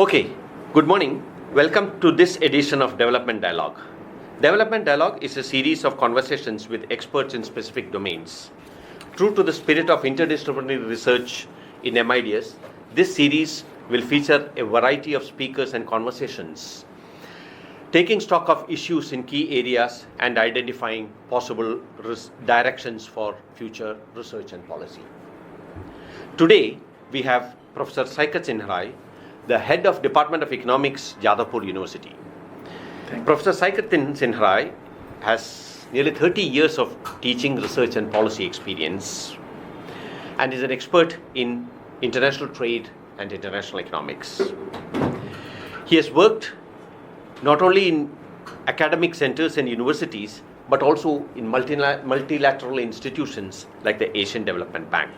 Okay, good morning. Welcome to this edition of Development Dialogue. Development Dialogue is a series of conversations with experts in specific domains. True to the spirit of interdisciplinary research in MIDS, this series will feature a variety of speakers and conversations, taking stock of issues in key areas and identifying possible directions for future research and policy. Today, we have Professor Saikat Sinha, the head of Department of Economics, Jadavpur University. Professor Saikat Sinha has nearly 30 years of teaching, research and policy experience and is an expert in international trade and international economics. He has worked not only in academic centers and universities, but also in multilateral institutions like the Asian Development Bank.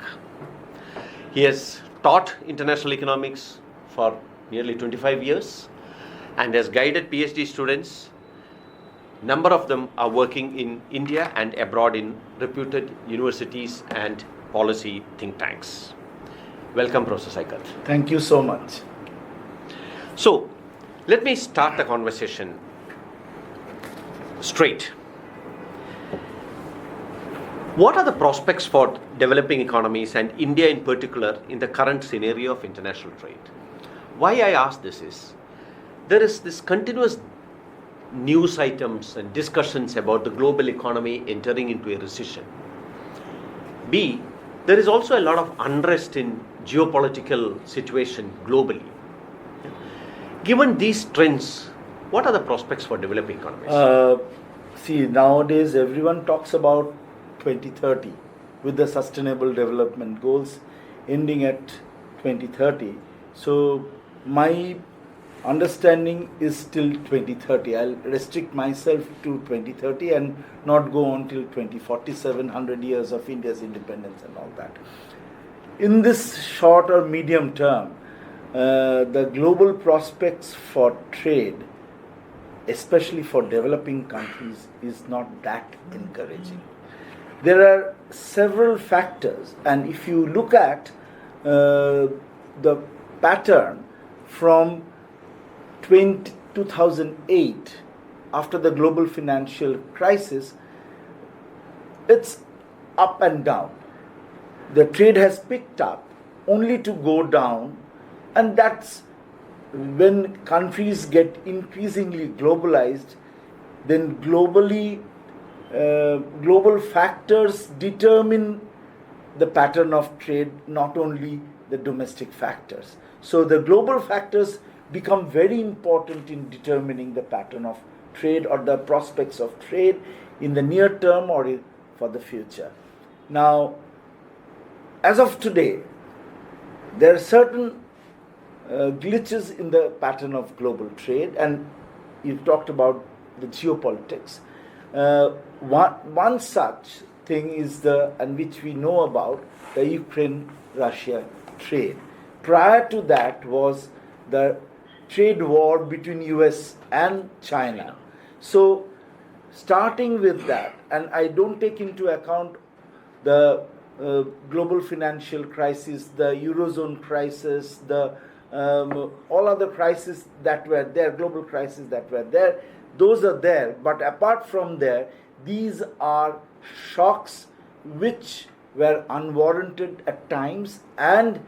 He has taught international economics for nearly 25 years and has guided PhD students. Number of them are working in India and abroad in reputed universities and policy think tanks. Welcome, Professor Saikat. Thank you so much. So, let me start the conversation straight. What are the prospects for developing economies and India in particular in the current scenario of international trade? Why I ask this is, there is this continuous news items and discussions about the global economy entering into a recession. B, there is also a lot of unrest in geopolitical situation globally. Given these trends, what are the prospects for developing economies? See, nowadays everyone talks about 2030 with the Sustainable Development Goals ending at 2030. So, my understanding is till 2030. I'll restrict myself to 2030 and not go on till 2047, 100 years of India's independence and all that. In this short or medium term, the global prospects for trade, especially for developing countries, is not that encouraging. There are several factors, and if you look at the pattern from 2008, after the global financial crisis, it's up and down. The trade has picked up only to go down, and that's when countries get increasingly globalized, then global factors determine the pattern of trade, not only the domestic factors. So the global factors become very important in determining the pattern of trade or the prospects of trade in the near term or for the future. Now, as of today, there are certain glitches in the pattern of global trade, and you've talked about the geopolitics. One such thing is and which we know about, the Ukraine-Russia trade. Prior to that was the trade war between US and China. So, starting with that, and I don't take into account the global financial crisis, the Eurozone crisis, the all other crises that were there, global crises that were there, those are there. But apart from there, these are shocks which were unwarranted at times, and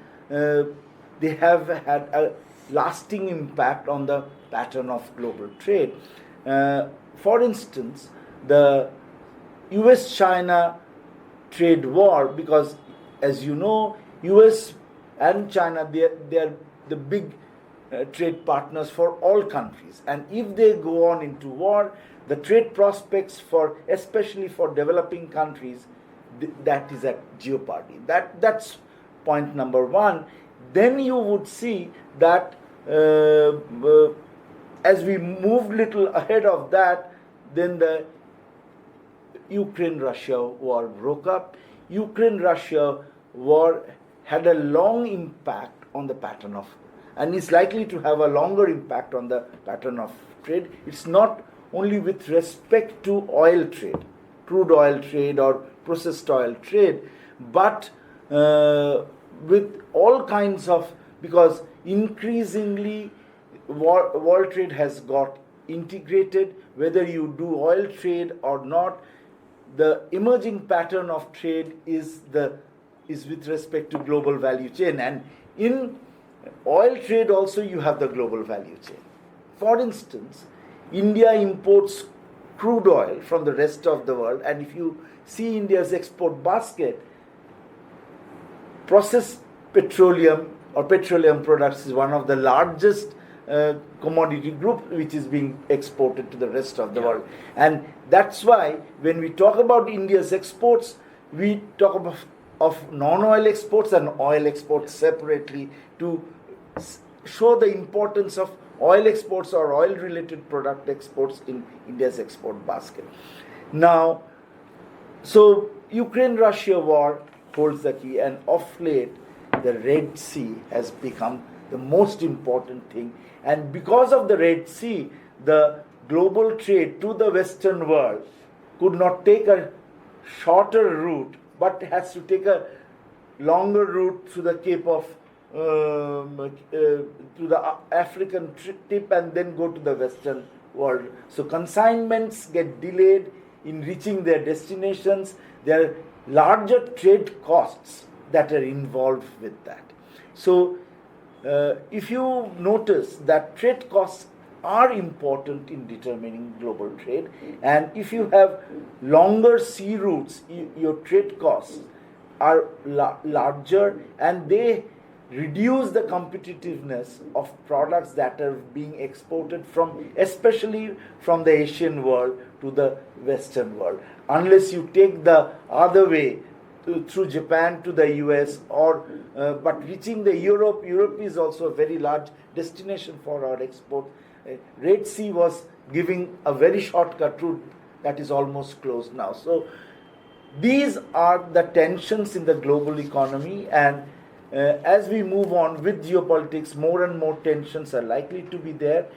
they have had a lasting impact on the pattern of global trade. For instance, the US-China trade war, because as you know, US and China, they are the big trade partners for all countries, and if they go on into war, the trade prospects for, especially for developing countries, that is at jeopardy. That's point number one. Then you would see that as we move little ahead of that, then the Ukraine-Russia war broke up. Ukraine-Russia war had a long impact on the pattern of, and is likely to have a longer impact on the pattern of trade. It's not only with respect to oil trade, crude oil trade or processed oil trade, but with all kinds of, because increasingly world trade has got integrated. Whether you do oil trade or not, the emerging pattern of trade is with respect to global value chain. And in oil trade also you have the global value chain. For instance, India imports crude oil from the rest of the world, and if you see India's export basket, processed petroleum or petroleum products is one of the largest commodity group which is being exported to the rest of the world. And that's why when we talk about India's exports, we talk of non-oil exports and oil exports separately to show the importance of oil exports or oil related product exports in India's export basket. Now, so Ukraine-Russia war holds the key, and of late the Red Sea has become the most important thing. And because of the Red Sea, the global trade to the Western world could not take a shorter route, but has to take a longer route through the Cape of to the African tip and then go to the Western world. So consignments get delayed in reaching their destinations. There are larger trade costs that are involved with that. So if you notice that trade costs are important in determining global trade, and if you have longer sea routes, your trade costs are larger, and they reduce the competitiveness of products that are being exported from, especially from the Asian world to the Western world. Unless you take the other way through Japan to the US, or but reaching the Europe is also a very large destination for our export. Red Sea was giving a very shortcut route that is almost closed now. So these are the tensions in the global economy, and as we move on with geopolitics, more and more tensions are likely to be there.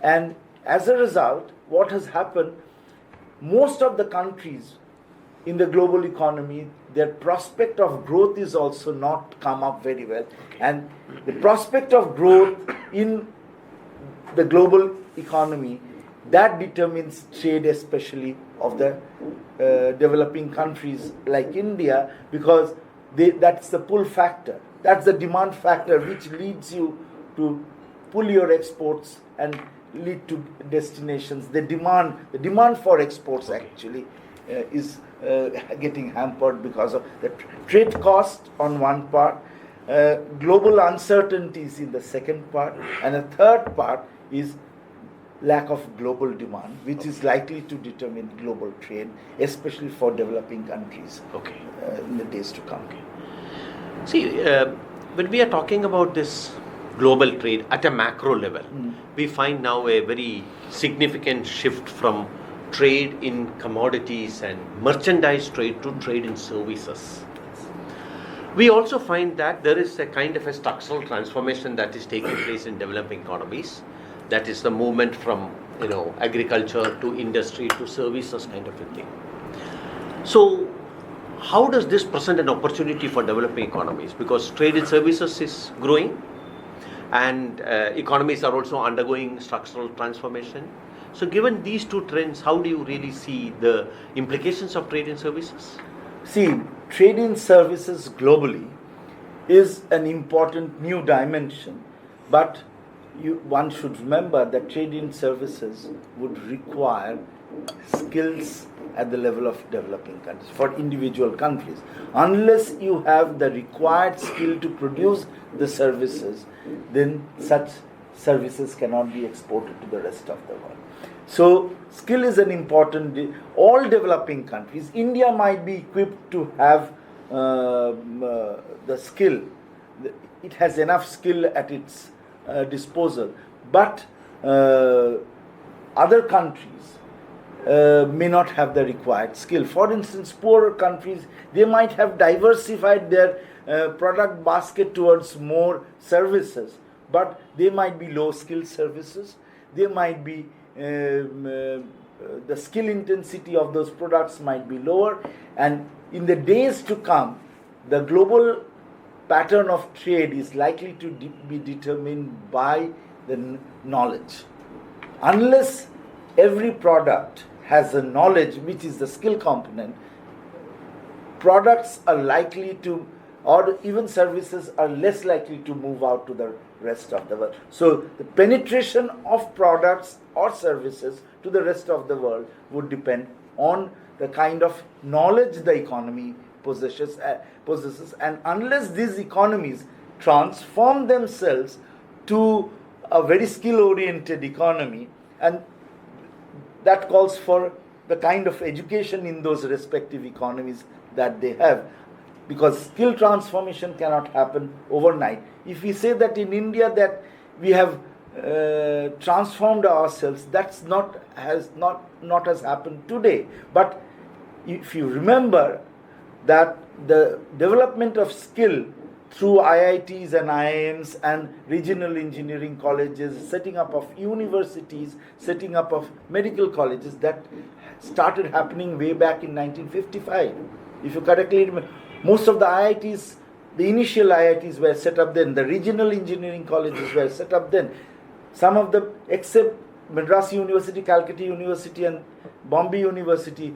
And as a result, what has happened, most of the countries in the global economy, their prospect of growth is also not come up very well. And the prospect of growth in the global economy, that determines trade, especially of the developing countries like India, because that's the pull factor. That's the demand factor which leads you to pull your exports and lead to destinations. The demand for exports actually is getting hampered because of the trade cost on one part, global uncertainties in the second part, and a third part is lack of global demand, which is likely to determine global trade, especially for developing countries in the days to come. See, when we are talking about this global trade at a macro level, we find now a very significant shift from trade in commodities and merchandise trade to trade in services. We also find that there is a kind of a structural transformation that is taking place in developing economies. That is the movement from agriculture to industry to services kind of a thing. So how does this present an opportunity for developing economies? Because trade in services is growing, and economies are also undergoing structural transformation. So given these two trends, how do you really see the implications of trade in services? See, trade in services globally is an important new dimension, but one should remember that trade in services would require skills at the level of developing countries, for individual countries. Unless you have the required skill to produce the services, then such services cannot be exported to the rest of the world. So skill is an important, all developing countries, India might be equipped to have the skill, it has enough skill at its disposal, but other countries may not have the required skill. For instance, poorer countries, they might have diversified their product basket towards more services, but they might be low skill services, they might be the skill intensity of those products might be lower, and in the days to come, the global pattern of trade is likely to be determined by the knowledge. Unless every product has a knowledge, which is the skill component, products are likely to, or even services are less likely to move out to the rest of the world. So the penetration of products or services to the rest of the world would depend on the kind of knowledge the economy possesses, and unless these economies transform themselves to a very skill-oriented economy, and that calls for the kind of education in those respective economies that they have, because skill transformation cannot happen overnight. If we say that in India that we have transformed ourselves, that's not has happened today. But if you remember that the development of skill through IITs and IIMs and regional engineering colleges, setting up of universities, setting up of medical colleges, that started happening way back in 1955. If you correctly remember, most of the IITs, the initial IITs were set up then, the regional engineering colleges were set up then. Some of the, except Madras University, Calcutta University and Bombay University,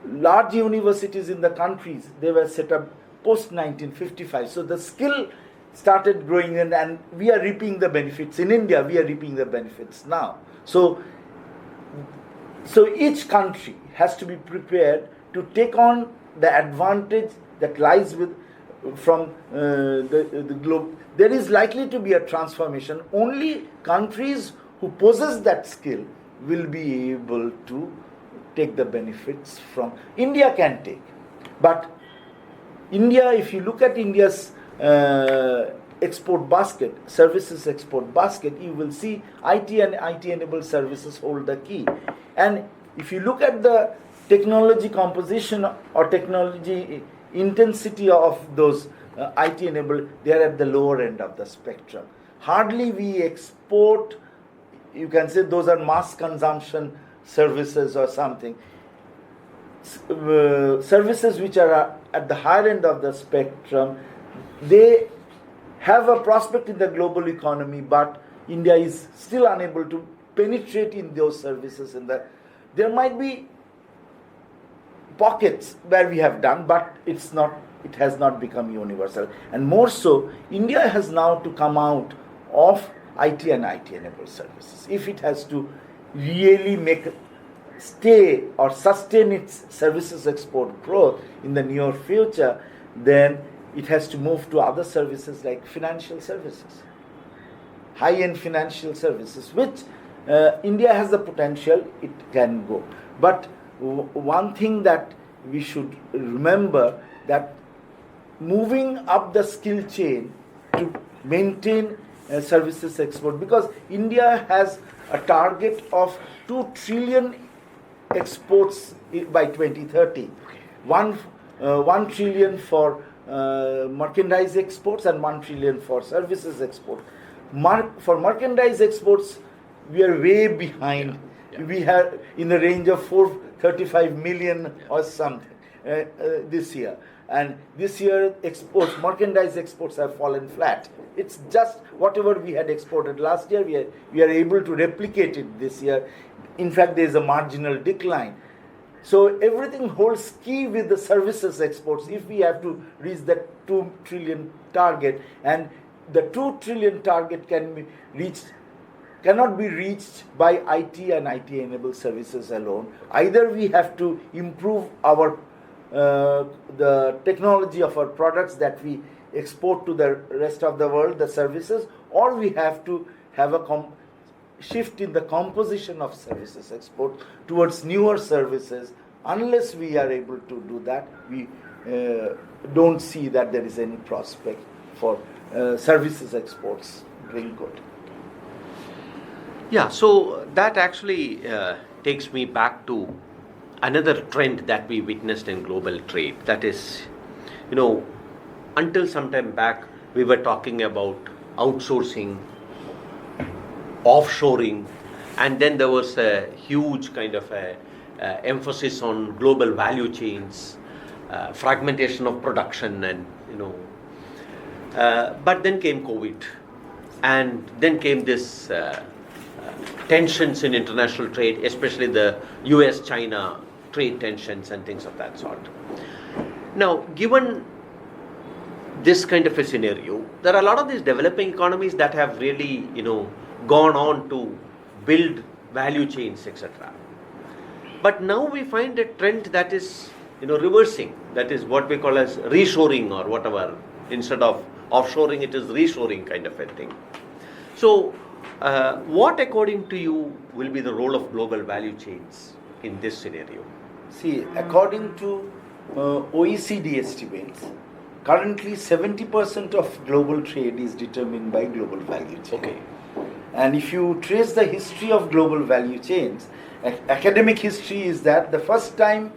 large universities in the countries, they were set up post 1955. So the skill started growing and we are reaping the benefits. In India, we are reaping the benefits now. So each country has to be prepared to take on the advantage that lies from the globe. There is likely to be a transformation. Only countries who possess that skill will be able to take the benefits from. India can take. But India, if you look at India's export basket, services export basket, you will see IT and IT-enabled services hold the key. And if you look at the technology composition or technology intensity of those IT-enabled, they are at the lower end of the spectrum. Hardly we export, you can say those are mass consumption services or something. Services which are at the higher end of the spectrum, they have a prospect in the global economy, but India is still unable to penetrate in those services. There might be pockets where we have done, but it has not become universal. And more so, India has now to come out of IT and IT-enabled services. If it has to really stay or sustain its services export growth in the near future, then it has to move to other services like financial services, high-end financial services, which India has the potential, it can go. But one thing that we should remember, that moving up the skill chain to maintain services export, because India has a target of 2 trillion exports by 2030. 1 trillion for merchandise exports and 1 trillion for services export. For merchandise exports, we are way behind. We have in the range of 435 million or something this year. And this year, merchandise exports have fallen flat. It's just whatever we had exported last year, we are able to replicate it this year. In fact, there is a marginal decline. So everything holds key with the services exports if we have to reach that 2 trillion target. And the 2 trillion target cannot be reached by IT and IT-enabled services alone. Either we have to improve the technology of our products that we export to the rest of the world, the services, or we have to have a shift in the composition of services export towards newer services. Unless we are able to do that, we don't see that there is any prospect for services exports doing good. Yeah, so that actually takes me back to another trend that we witnessed in global trade. That is, until some time back, we were talking about outsourcing, offshoring, and then there was a huge kind of emphasis on global value chains, fragmentation of production, and but then came COVID, and then came this tensions in international trade, especially the US-China trade tensions and things of that sort. Now, given this kind of a scenario, there are a lot of these developing economies that have really, gone on to build value chains, etc. But now we find a trend that is, reversing. That is what we call as reshoring or whatever. Instead of offshoring, it is reshoring kind of a thing. So, what according to you will be the role of global value chains in this scenario? See, according to OECD estimates, currently 70% of global trade is determined by global value chain. Okay. And if you trace the history of global value chains, academic history is that the first time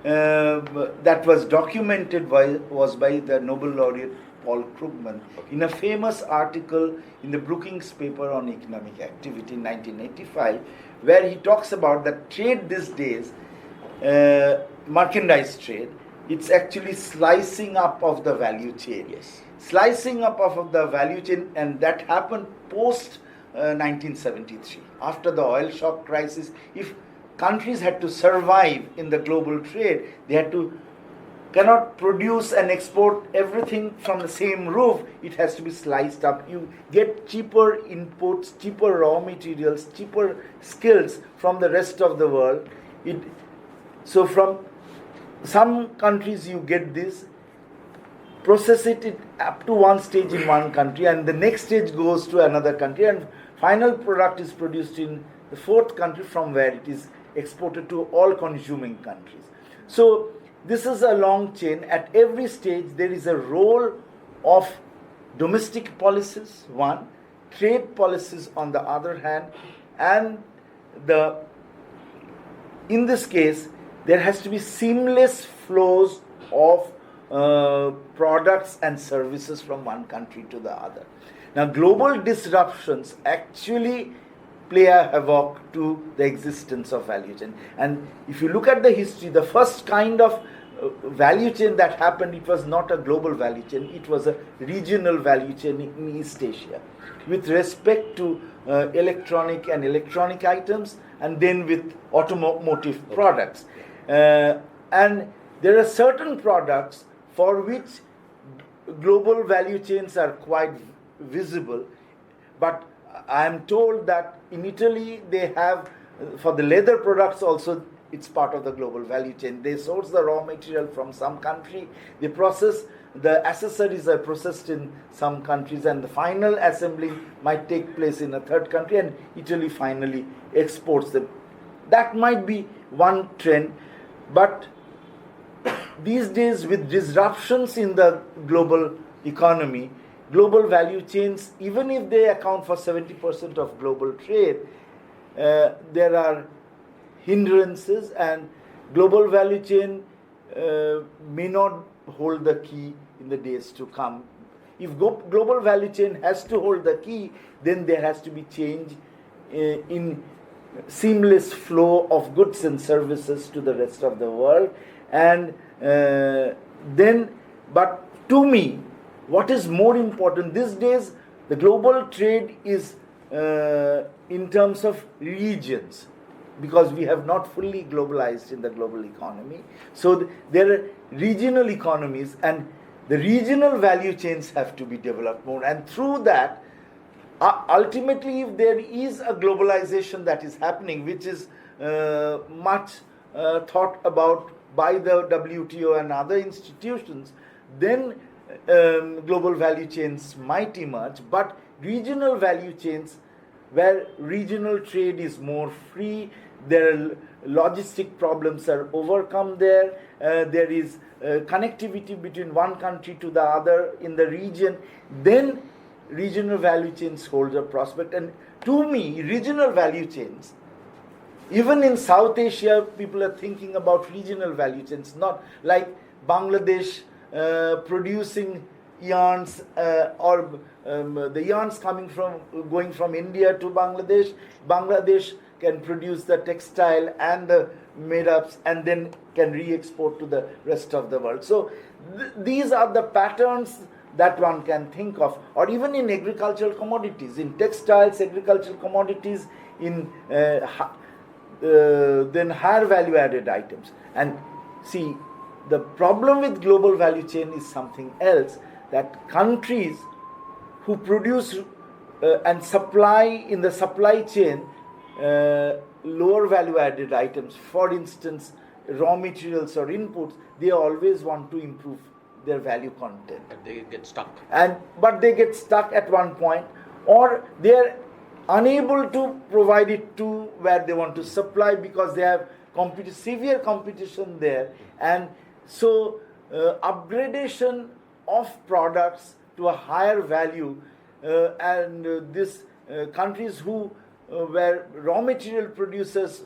that was documented was by the Nobel laureate Paul Krugman in a famous article in the Brookings paper on economic activity in 1985, where he talks about that trade these days, merchandise trade, it's actually slicing up of the value chain. Yes. Slicing up of the value chain, and that happened post 1973. After the oil shock crisis, if countries had to survive in the global trade, they cannot produce and export everything from the same roof. It has to be sliced up. You get cheaper inputs, cheaper raw materials, cheaper skills from the rest of the world. So from some countries you get this, process it up to one stage in one country, and the next stage goes to another country, and final product is produced in the fourth country from where it is exported to all consuming countries. So this is a long chain. At every stage there is a role of domestic policies, one, trade policies on the other hand, and in this case there has to be seamless flows of products and services from one country to the other. Now, global disruptions actually play a havoc to the existence of value chain. And if you look at the history, the first kind of value chain that happened, it was not a global value chain, it was a regional value chain in East Asia with respect to electronic items, and then with automotive products. And there are certain products for which global value chains are quite visible, but I am told that in Italy they have, for the leather products also, it's part of the global value chain. They source the raw material from some country, they process, the accessories are processed in some countries, and the final assembling might take place in a third country, and Italy finally exports them. That might be one trend, but these days with disruptions in the global economy, global value chains, even if they account for 70% of global trade, there are hindrances, and global value chain may not hold the key in the days to come. If global value chain has to hold the key, then there has to be change in seamless flow of goods and services to the rest of the world. And but to me, what is more important these days, the global trade is in terms of regions, because we have not fully globalized in the global economy. So there are regional economies, and the regional value chains have to be developed more. And through that, ultimately, if there is a globalization that is happening, which is much thought about by the WTO and other institutions, then global value chains might emerge. But regional value chains, where regional trade is more free, their logistic problems are overcome there, there is connectivity between one country to the other in the region, then regional value chains hold a prospect. And to me, regional value chains, even in South Asia, people are thinking about regional value chains, not like Bangladesh producing yarns or the yarns going from India to Bangladesh. Bangladesh can produce the textile and the made-ups and then can re-export to the rest of the world. So these are the patterns that one can think of, or even in agricultural commodities, in textiles, agricultural commodities, in then higher value added items. And see, the problem with global value chain is something else, that countries who produce and supply in the supply chain lower value added items, for instance raw materials or inputs, they always want to improve their value content. But they get stuck. But they get stuck at one point, or they are unable to provide it to where they want to supply because they have severe competition there. And so upgradation of products to a higher value, and this countries who were raw material producers,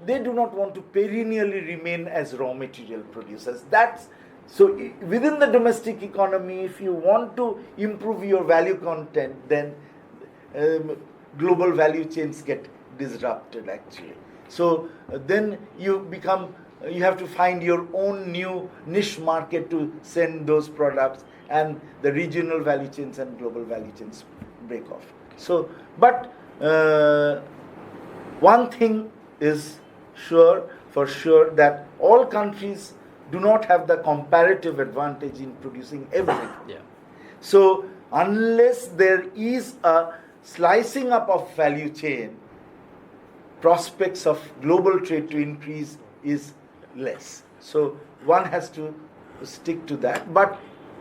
they do not want to perennially remain as raw material producers. So within the domestic economy, if you want to improve your value content, then global value chains get disrupted actually. So then you have to find your own new niche market to send those products, and the regional value chains and global value chains break off. So, but one thing is for sure, that all countries do not have the comparative advantage in producing everything. Yeah. So unless there is a slicing up of value chain, prospects of global trade to increase is less. So one has to stick to that. But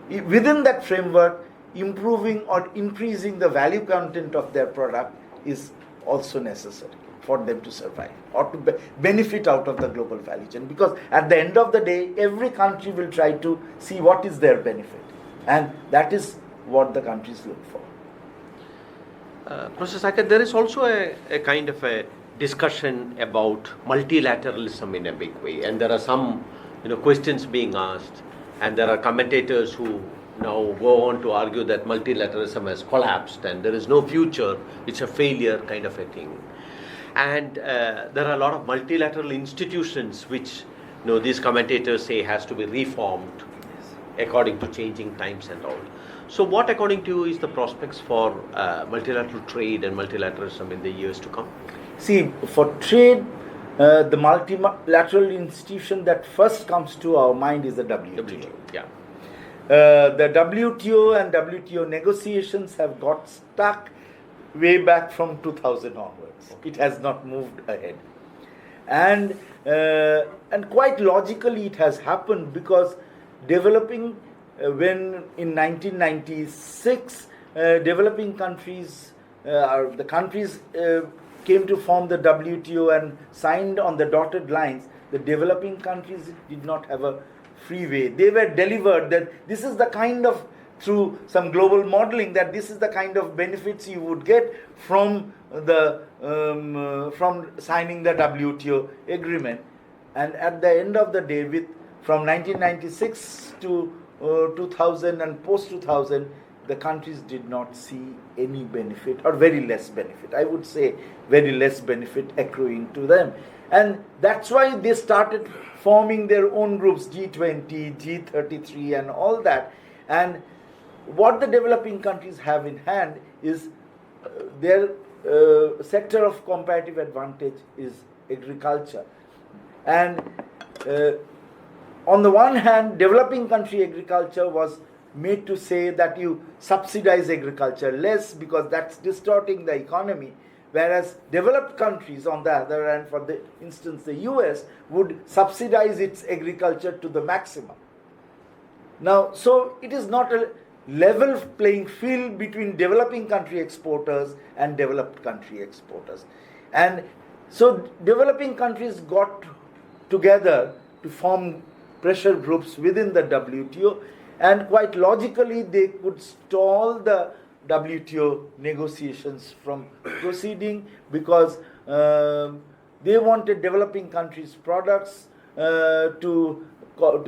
within that framework, improving or increasing the value content of their product is also necessary for them to survive or to benefit out of the global value chain. Because at the end of the day, every country will try to see what is their benefit. And that is what the countries look for. Professor Saikat, there is also a kind of a discussion about multilateralism in a big way, and there are some questions being asked, and there are commentators who now go on to argue that multilateralism has collapsed and there is no future, it's a failure kind of a thing. And there are a lot of multilateral institutions which these commentators say has to be reformed according to changing times and all. So what, according to you, is the prospects for multilateral trade and multilateralism in the years to come? See, for trade, the multilateral institution that first comes to our mind is the WTO. Yeah. The WTO and WTO negotiations have got stuck way back from 2000 onwards. It has not moved ahead. And quite logically it has happened, because developing, when in 1996, developing countries, the countries came to form the WTO and signed on the dotted lines, the developing countries did not have a free way. They were delivered that this is the kind of, through some global modeling, that this is the kind of benefits you would get from from signing the WTO agreement. And at the end of the day, from 1996 to 2000 and post 2000, the countries did not see any benefit, or very less benefit. I would say very less benefit accruing to them. And that's why they started forming their own groups, G20, G33 and all that. And what the developing countries have in hand is their sector of comparative advantage is agriculture. And on the one hand, developing country agriculture was made to say that you subsidize agriculture less because that's distorting the economy, whereas developed countries, on the other hand, for the instance the US, would subsidize its agriculture to the maximum. Now, so it is not a level playing field between developing country exporters and developed country exporters. And so developing countries got together to form pressure groups within the WTO, and quite logically they could stall the WTO negotiations from proceeding, because they wanted developing countries' products to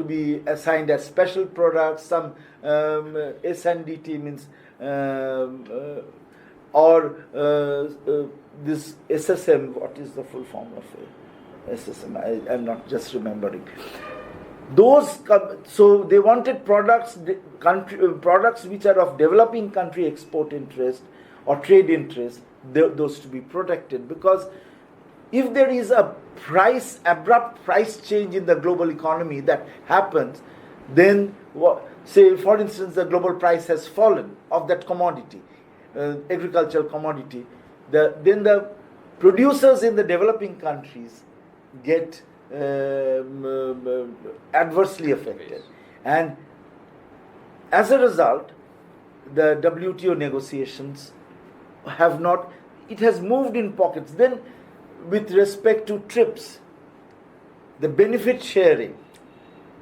be assigned as special products. Some SNDT means this SSM. What is the full form of SSM? I'm not just remembering. So they wanted products which are of developing country export interest or trade interest, those to be protected, because if there is a abrupt price change in the global economy that happens, then say for instance the global price has fallen of that commodity, agricultural commodity, then the producers in the developing countries get adversely affected, and as a result the WTO negotiations it has moved in pockets. Then with respect to TRIPS, the benefit sharing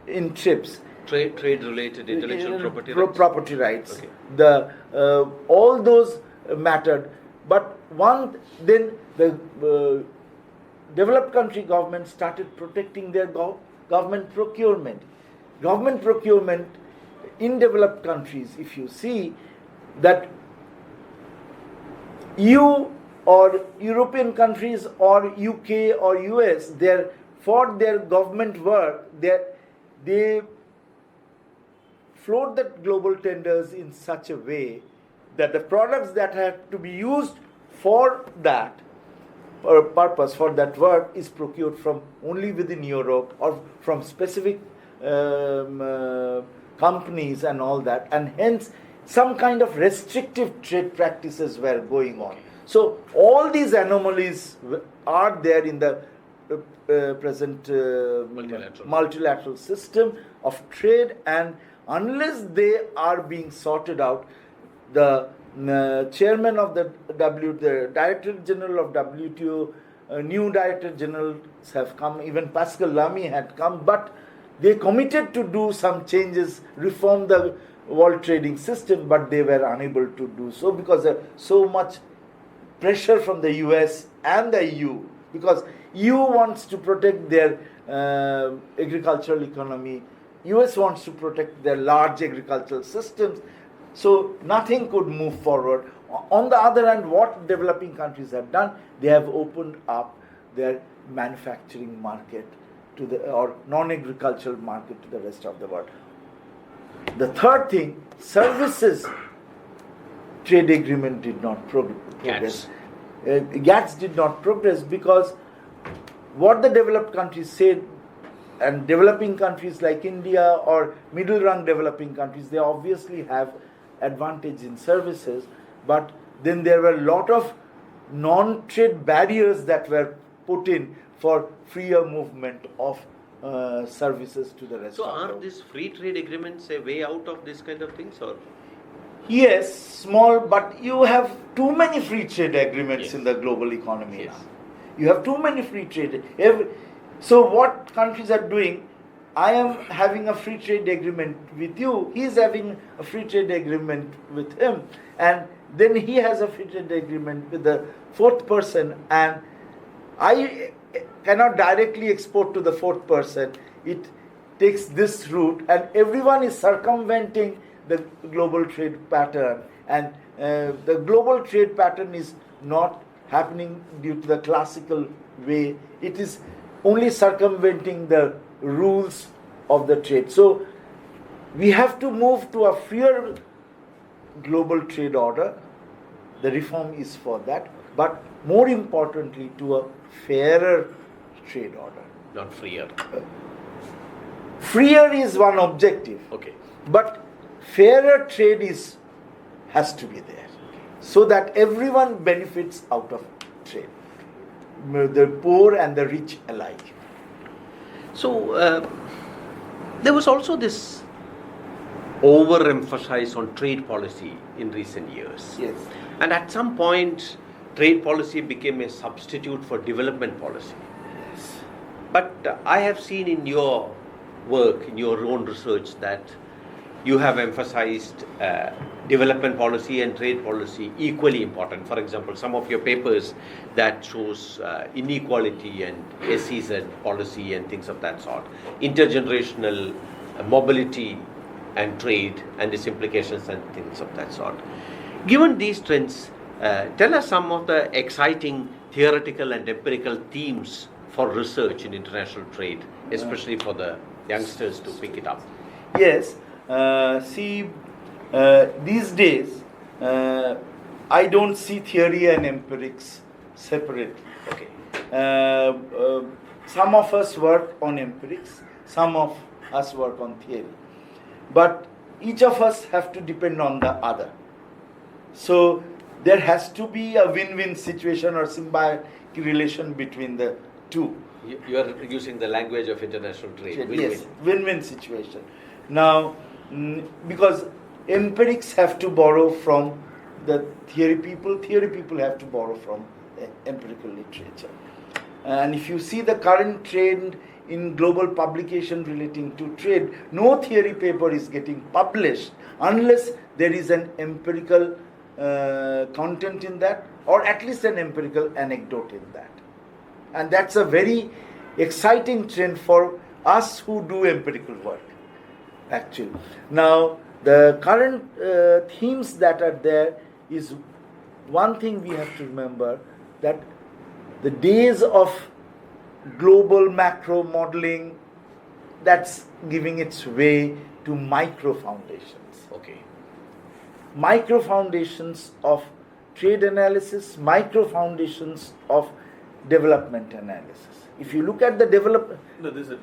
in TRIPS, trade related intellectual property rights, Okay. All those mattered, but then the developed country governments started protecting their government procurement. Government procurement in developed countries, if you see that EU or European countries or UK or US, for their government work, they float the global tenders in such a way that the products that have to be used for that purpose, for that work, is procured from only within Europe or from specific companies and all that, and hence some kind of restrictive trade practices were going on. So all these anomalies are there in the present multilateral system of trade, and unless they are being sorted out, the chairman of the Director General of WTO, new Director Generals have come, even Pascal Lamy had come, but they committed to do some changes, reform the world trading system, but they were unable to do so because of so much pressure from the US and the EU, because EU wants to protect their agricultural economy, US wants to protect their large agricultural systems, so nothing could move forward. On the other hand, what developing countries have done, they have opened up their manufacturing market or non-agricultural market to the rest of the world. The third thing, services trade agreement did not progress. GATS did not progress because what the developed countries said, and developing countries like India or middle-rung developing countries, they obviously have advantage in services, but then there were a lot of non-trade barriers that were put in for freer movement of services to the rest of the world. So are these free trade agreements a way out of this kind of things, or? Yes, small, but you have too many free trade agreements in the global economy now. You have too many free trade. So what countries are doing, I am having a free trade agreement with you, he is having a free trade agreement with him, and then he has a free trade agreement with the fourth person, and I cannot directly export to the fourth person. It takes this route, and everyone is circumventing the global trade pattern, and the global trade pattern is not happening due to the classical way. It is only circumventing the rules of the trade. So we have to move to a freer global trade order. The reform is for that, but more importantly to a fairer trade order. Not freer. Freer is one objective. Okay. But fairer trade has to be there, so that everyone benefits out of trade, the poor and the rich alike. So there was also this overemphasis on trade policy in recent years. Yes. And at some point, trade policy became a substitute for development policy. Yes. But I have seen in your work, in your own research, that you have emphasized development policy and trade policy equally important. For example, some of your papers that shows inequality and SEZ policy and things of that sort, intergenerational mobility and trade and its implications and things of that sort. Given these trends, tell us some of the exciting theoretical and empirical themes for research in international trade, especially for the youngsters to pick it up? Yes. These days, I don't see theory and empirics separately. Okay. Some of us work on empirics, some of us work on theory. But each of us have to depend on the other. So there has to be a win-win situation or symbiotic relation between the two. You are using the language of international trade. Win-win. Yes, win-win situation. Now, because empirics have to borrow from the theory people have to borrow from empirical literature. And if you see the current trend in global publication relating to trade, no theory paper is getting published unless there is an empirical content in that, or at least an empirical anecdote in that. And that's a very exciting trend for us who do empirical work, actually. Now, the current themes that are there is one thing we have to remember, that the days of global macro modeling, that's giving its way to micro foundations. Okay. Micro foundations of trade analysis, micro foundations of development analysis. If you look at the development... No, there's a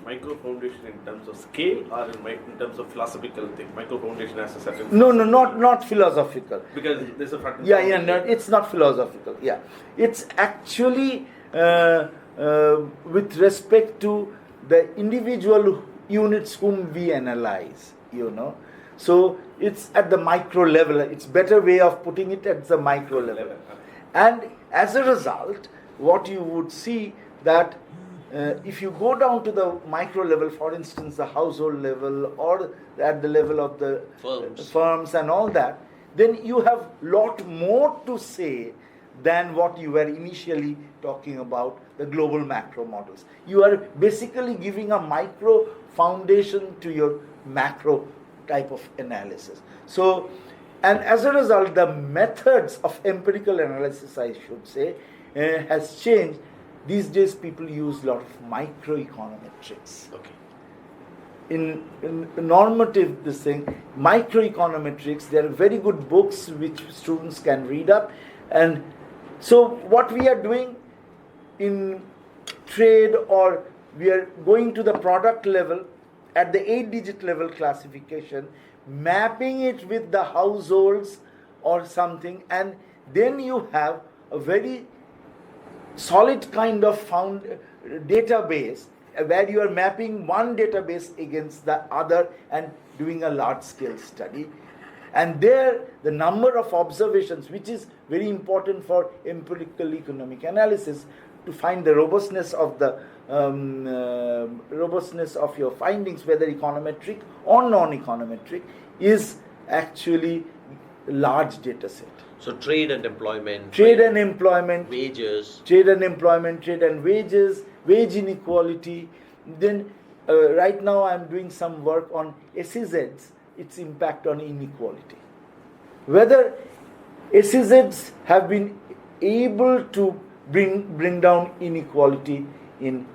micro foundation in terms of scale or in terms of philosophical thing. Micro foundation has a certain... No, not philosophical. Because there's a fractal... No, it's not philosophical. Yeah, it's actually with respect to the individual units whom we analyze, So it's at the micro level. It's better way of putting it at the micro level. And as a result, what you would see that if you go down to the micro level, for instance, the household level or at the level of the firms and all that, then you have lot more to say than what you were initially talking about, the global macro models. You are basically giving a micro foundation to your macro type of analysis. So, and as a result, the methods of empirical analysis, I should say, has changed. These days, people use a lot of microeconometrics. Okay. In normative, this thing, microeconometrics, there are very good books which students can read up. And so what we are doing in trade, or we are going to the product level, at the 8-digit level classification, mapping it with the households or something, and then you have a very solid kind of database where you are mapping one database against the other and doing a large scale study. And there the number of observations, which is very important for empirical economic analysis, to find the robustness of the robustness of your findings, whether econometric or non-econometric, is actually a large data set. So trade and employment. Wages. Trade and employment, trade and wages, wage inequality. Then right now I'm doing some work on SEZs, its impact on inequality. Whether SEZs have been able to bring down inequality in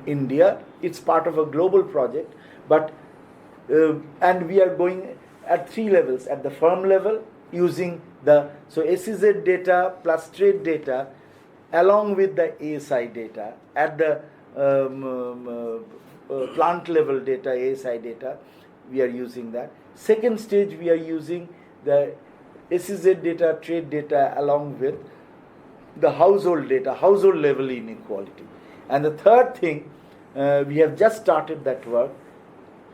India. It's part of a global project, but and we are going at 3 levels. At the firm level, using so SEZ data plus trade data along with the ASI data. At the plant level data, ASI data, we are using that. Second stage, we are using the SEZ data, trade data along with the household data, household level inequality. And the third thing, we have just started that work,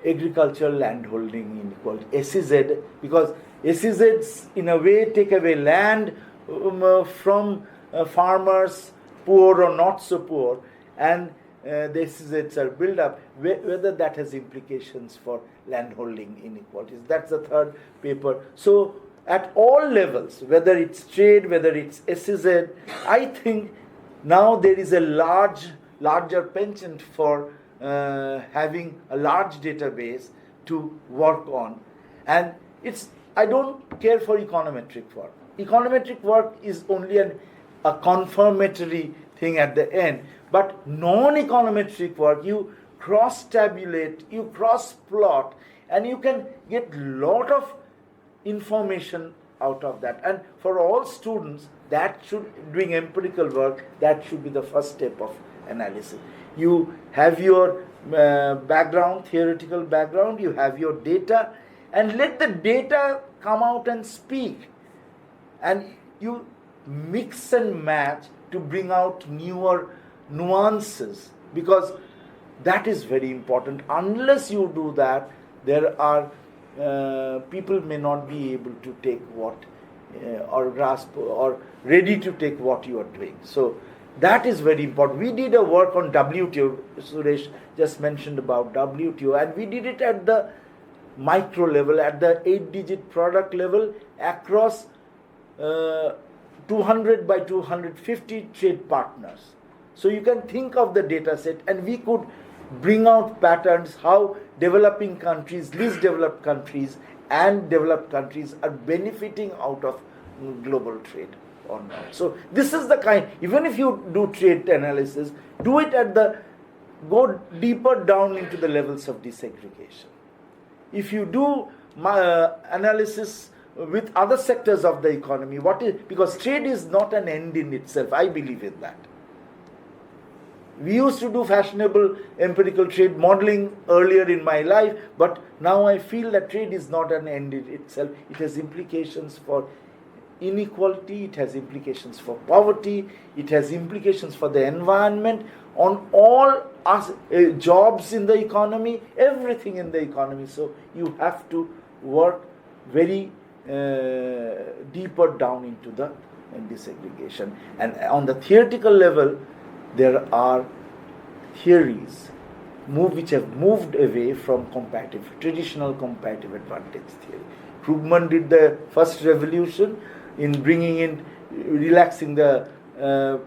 agricultural landholding inequality, SEZ, because SEZs in a way take away land from farmers, poor or not so poor, and the SEZs are built up, whether that has implications for landholding inequalities. That's the third paper. So at all levels, whether it's trade, whether it's SEZ, I think now there is a larger penchant for having a large database to work on. And I don't care for econometric work. Econometric work is only a confirmatory thing at the end. But non-econometric work, you cross-tabulate, you cross-plot, and you can get lot of information out of that. And for all students, that should, doing empirical work, that should be the first step of analysis. You have your background, theoretical background, you have your data, and let the data come out and speak. And you mix and match to bring out newer nuances, because that is very important. Unless you do that, there are people may not be able to take what or grasp or ready to take what you are doing. So that is very important. We did a work on WTO. Suresh just mentioned about WTO, and we did it at the micro level, at the 8-digit product level, across 200 by 250 trade partners. So you can think of the data set, and we could bring out patterns how developing countries, least developed countries, and developed countries are benefiting out of global trade or not. So this is the kind, even if you do trade analysis, do it at the, go deeper down into the levels of disaggregation. If you do analysis with other sectors of the economy, what is, because trade is not an end in itself, I believe in that. We used to do fashionable empirical trade modeling earlier in my life, but now I feel that trade is not an end in itself. It has implications for inequality, it has implications for poverty, it has implications for the environment, on all jobs in the economy, everything in the economy. So you have to work very deeper down into the disaggregation. And on the theoretical level, there are theories which have moved away from traditional comparative advantage theory. Krugman did the first revolution in bringing in, relaxing the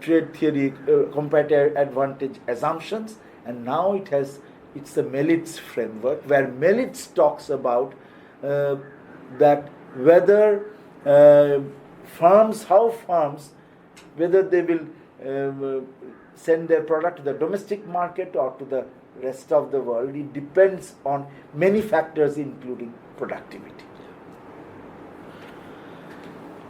trade theory comparative advantage assumptions, and now it's the Melitz framework, where Melitz talks about that whether firms, whether they will send their product to the domestic market or to the rest of the world, it depends on many factors, including productivity.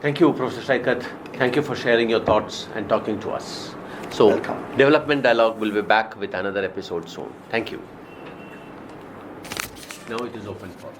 Thank you, Professor Saikat. Thank you for sharing your thoughts and talking to us. So, Welcome. Development Dialogue will be back with another episode soon. Thank you. Now it is open for